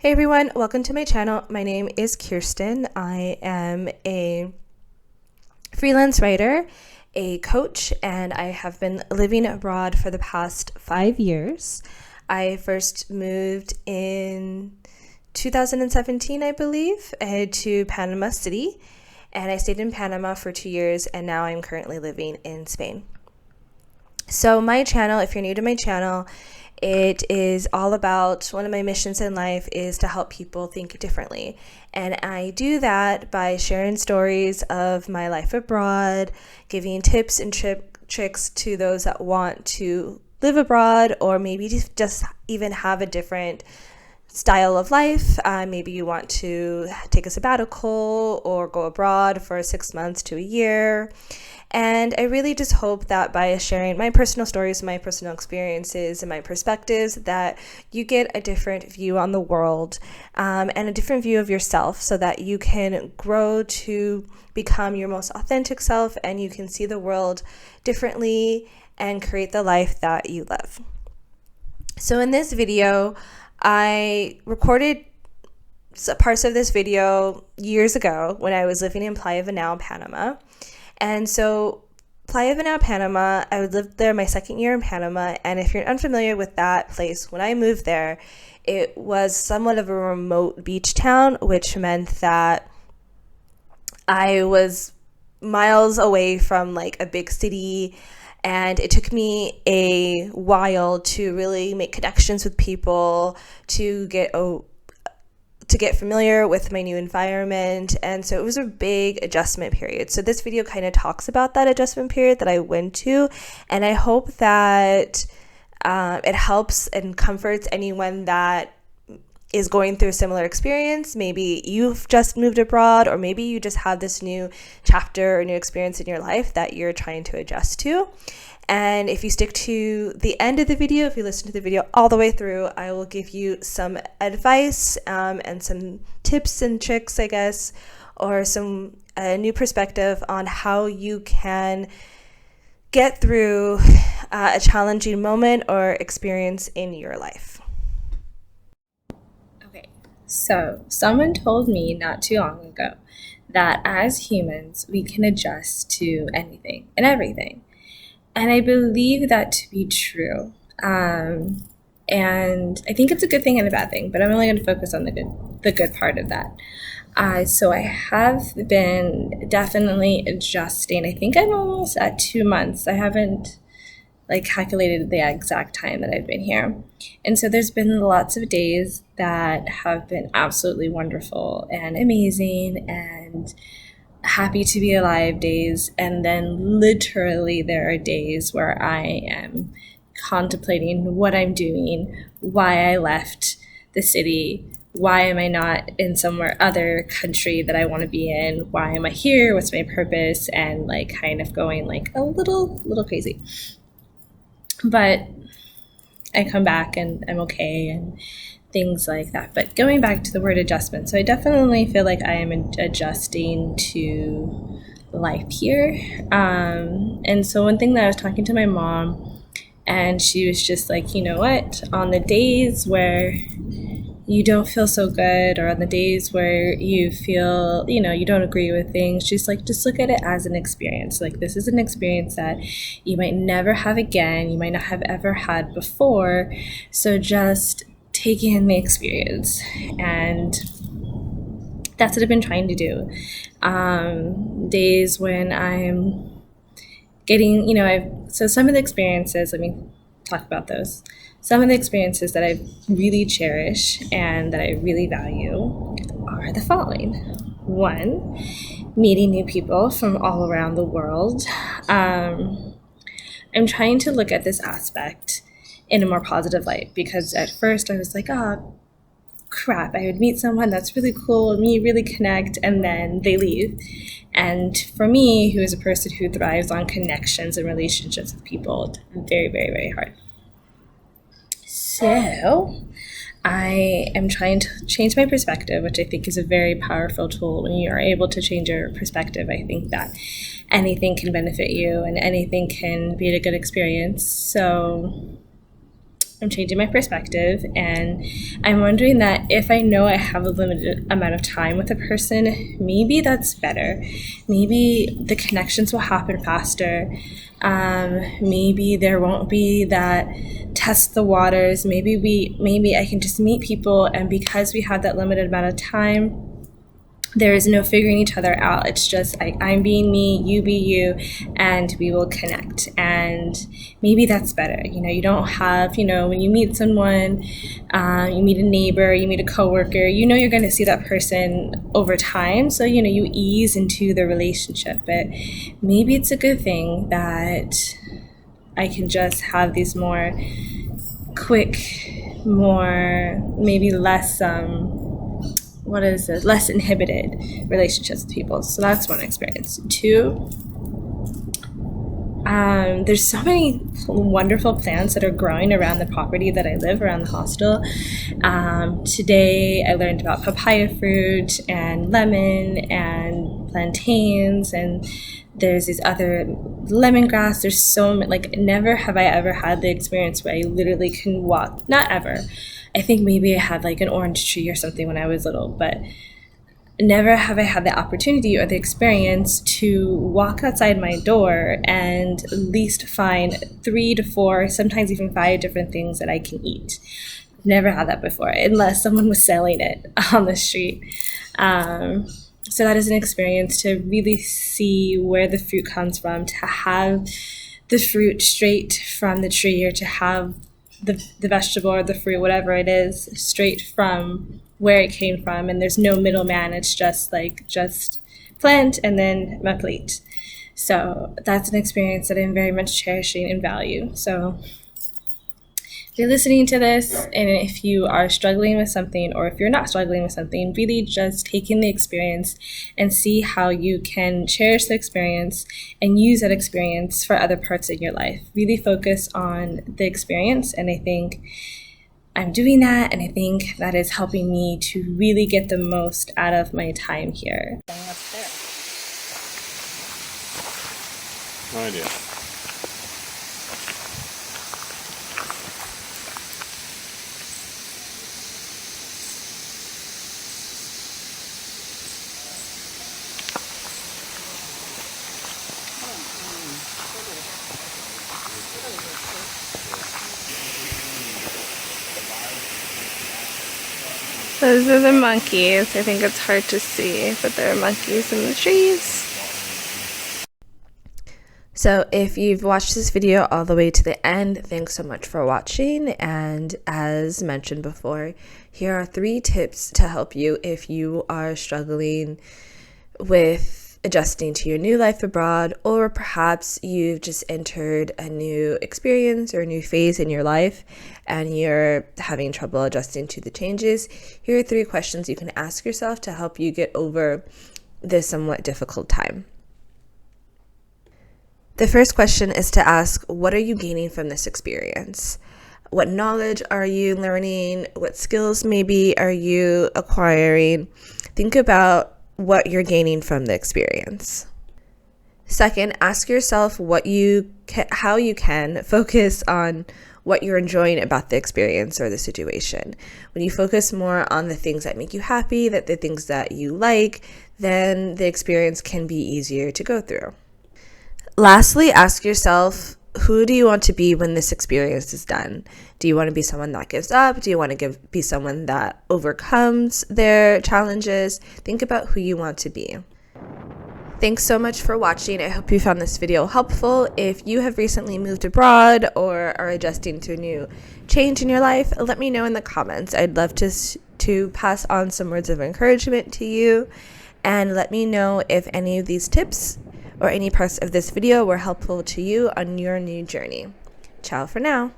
Hey everyone, welcome to my channel. My name is Kirsten. I am a freelance writer, a coach, and I have been living abroad for the past 5 years. I first moved in 2017, I believe, to Panama City, and I stayed in Panama for 2 years, and now I'm currently living in Spain. So my channel, if you're new to my channel, it is all about, one of my missions in life is to help people think differently. And I do that by sharing stories of my life abroad, giving tips and tricks to those that want to live abroad, or maybe just even have a different style of life. Maybe you want to take a sabbatical or go abroad for 6 months to a year. And I really just hope that by sharing my personal stories, my personal experiences, and my perspectives, that you get a different view on the world and a different view of yourself so that you can grow to become your most authentic self and you can see the world differently and create the life that you love. So in this video, I recorded parts of this video years ago when I was living in Playa Venal, Panama. And so Playa Venal, Panama, I lived there my second year in Panama. And if you're unfamiliar with that place, when I moved there, it was somewhat of a remote beach town, which meant that I was miles away from like a big city. And it took me a while to really make connections with people, to get familiar with my new environment. And so it was a big adjustment period. So this video kind of talks about that adjustment period that I went to. And I hope that it helps and comforts anyone that is going through a similar experience. Maybe you've just moved abroad, or maybe you just have this new chapter or new experience in your life that you're trying to adjust to. And if you stick to the end of the video, if you listen to the video all the way through, I will give you some advice and some tips and tricks, I guess, or some new perspective on how you can get through a challenging moment or experience in your life. Okay, so someone told me not too long ago that as humans, we can adjust to anything and everything. And I believe that to be true. And I think it's a good thing and a bad thing, but I'm only going to focus on the good part of that. So I have been definitely adjusting. I think I'm almost at 2 months. I haven't calculated the exact time that I've been here. And so there's been lots of days that have been absolutely wonderful and amazing and happy to be alive days, and then literally there are days where I am contemplating what I'm doing, why I left the city, why am I not in somewhere other country that I want to be in, why am I here, what's my purpose, and kind of going a little crazy. But I come back and I'm okay and things like that. But going back to the word adjustment, so I definitely feel like I am adjusting to life here. And so one thing that I was talking to my mom, and she was just like, you know what, on the days where you don't feel so good, or on the days where you feel, you don't agree with things, she's like, just look at it as an experience. This is an experience that you might never have again, you might not have ever had before. So just take in the experience. And that's what I've been trying to do. Days when I'm getting, so some of the experiences, let me talk about those. Some of the experiences that I really cherish and that I really value are the following. 1, meeting new people from all around the world. I'm trying to look at this aspect in a more positive light, because at first I was like, oh crap, I would meet someone that's really cool and we really connect, and then they leave. And for me, who is a person who thrives on connections and relationships with people, it's very, very, very hard. So I am trying to change my perspective, which I think is a very powerful tool. When you are able to change your perspective, I think that anything can benefit you and anything can be a good experience. So I'm changing my perspective, and I'm wondering that if I know I have a limited amount of time with a person, maybe that's better. Maybe the connections will happen faster. Maybe there won't be that test the waters. Maybe I can just meet people, and because we have that limited amount of time, there is no figuring each other out. It's just I'm being me, you be you, and we will connect. And maybe that's better. You don't have, when you meet someone, you meet a neighbor, you meet a coworker, you're going to see that person over time. So, you ease into the relationship. But maybe it's a good thing that I can just have these more quick, more, maybe less, less inhibited relationships with people. So that's one experience. Two, there's so many wonderful plants that are growing around the property that I live, around the hostel. Today I learned about papaya fruit and lemon and plantains, and there's these other lemongrass. There's so many, never have I ever had the experience where I literally can walk, not ever. I think maybe I had an orange tree or something when I was little, but never have I had the opportunity or the experience to walk outside my door and at least find 3 to 4, sometimes even 5 different things that I can eat. Never had that before, unless someone was selling it on the street. So that is an experience to really see where the fruit comes from, to have the fruit straight from the tree, or to have the vegetable or the fruit, whatever it is, straight from where it came from, and there's no middleman. It's just plant and then my plate. So that's an experience that I'm very much cherishing and value. So if you're listening to this, and if you are struggling with something, or if you're not struggling with something, really just take in the experience and see how you can cherish the experience and use that experience for other parts of your life. Really focus on the experience, and I think I'm doing that, and I think that is helping me to really get the most out of my time here. No idea. Those are the monkeys. I think it's hard to see, but there are monkeys in the trees. So if you've watched this video all the way to the end, thanks so much for watching. And as mentioned before, here are 3 tips to help you if you are struggling with adjusting to your new life abroad, or perhaps you've just entered a new experience or a new phase in your life and you're having trouble adjusting to the changes. Here are 3 questions you can ask yourself to help you get over this somewhat difficult time. The first question is to ask, what are you gaining from this experience? What knowledge are you learning? What skills maybe are you acquiring? Think about what you're gaining from the experience. Second, ask yourself how you can focus on what you're enjoying about the experience or the situation. When you focus more on the things that make you happy, the things that you like, then the experience can be easier to go through. Lastly, ask yourself, who do you want to be when this experience is done? Do you want to be someone that gives up? Do you want to be someone that overcomes their challenges? Think about who you want to be. Thanks so much for watching. I hope you found this video helpful. If you have recently moved abroad or are adjusting to a new change in your life, let me know in the comments. I'd love to pass on some words of encouragement to you, and let me know if any of these tips or any parts of this video were helpful to you on your new journey. Ciao for now.